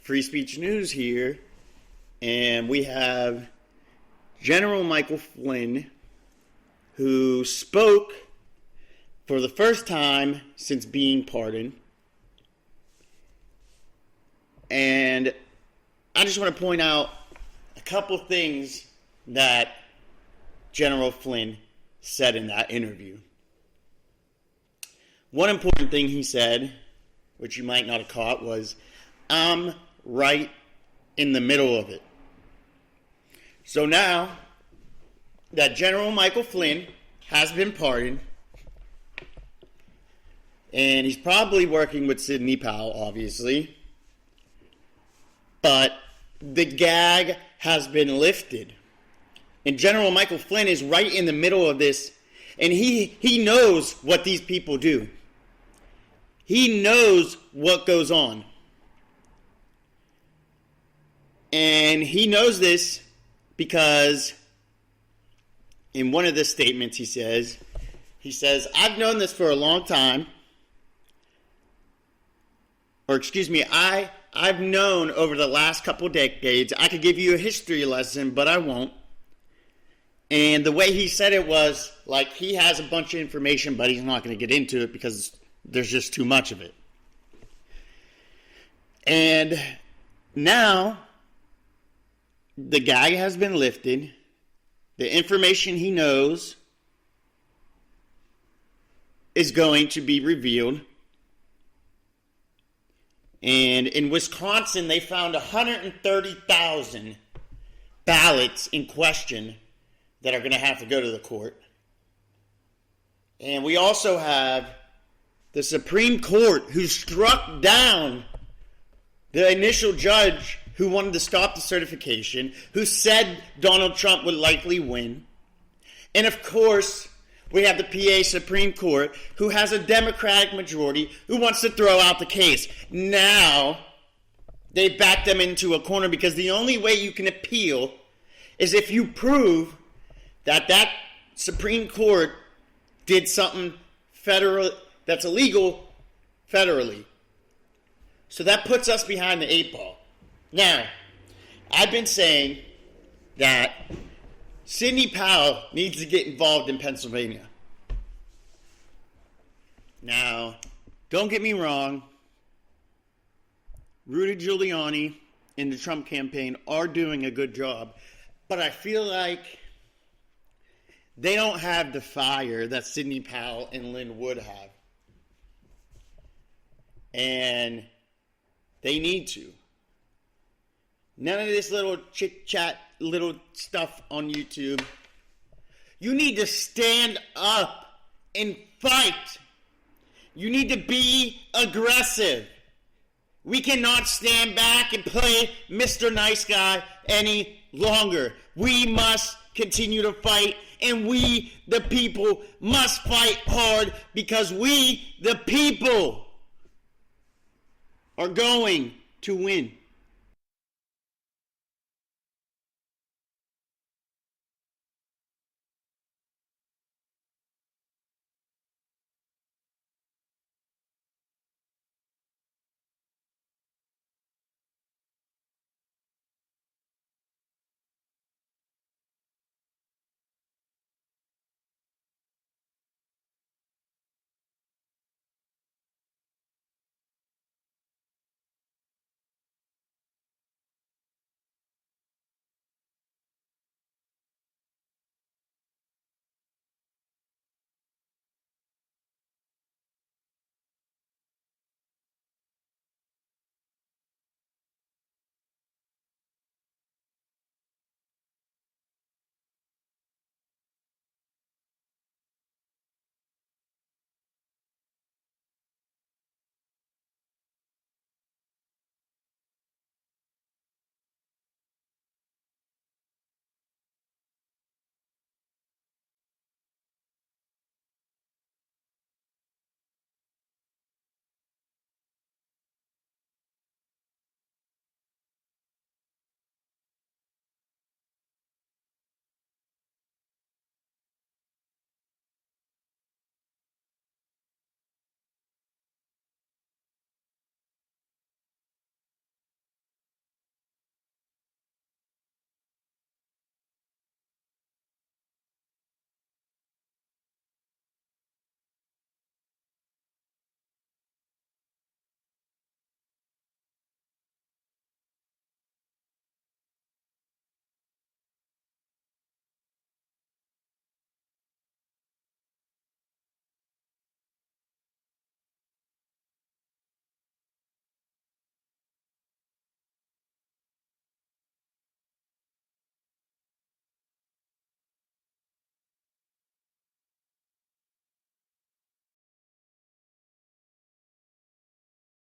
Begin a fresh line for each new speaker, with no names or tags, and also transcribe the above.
Free Speech News here, and we have General Michael Flynn, who spoke for the first time since being pardoned. And I just want to point out a couple things that General Flynn said in that interview. One important thing he said, which you might not have caught, was, "I'm right in the middle of it." So now that General Michael Flynn has been pardoned, and he's probably working with Sidney Powell, obviously, but the gag has been lifted. And General Michael Flynn is right in the middle of this, and he knows what these people do. He knows what goes on. And he knows this because in one of the statements he says, "I've known this for a long time." I've known over the last couple decades. I could give you a history lesson, but I won't. And the way he said it was like he has a bunch of information, but he's not going to get into it because there's just too much of it. And now the gag has been lifted. The information he knows is going to be revealed. And in Wisconsin, they found 130,000 ballots in question that are going to have to go to the court. And we also have the Supreme Court, who struck down the initial judge who wanted to stop the certification, who said Donald Trump would likely win. And of course, we have the PA Supreme Court, who has a Democratic majority, who wants to throw out the case. Now, they back them into a corner because the only way you can appeal is if you prove that that Supreme Court did something federal that's illegal federally. So that puts us behind the eight ball. Now, I've been saying that Sidney Powell needs to get involved in Pennsylvania. Now, don't get me wrong. Rudy Giuliani and the Trump campaign are doing a good job, but I feel like they don't have the fire that Sidney Powell and Lynn would have. And they need to. None of this little chit-chat, little stuff on YouTube. You need to stand up and fight. You need to be aggressive. We cannot stand back and play Mr. Nice Guy any longer. We must continue to fight, and we, the people, must fight hard because we, the people, are going to win.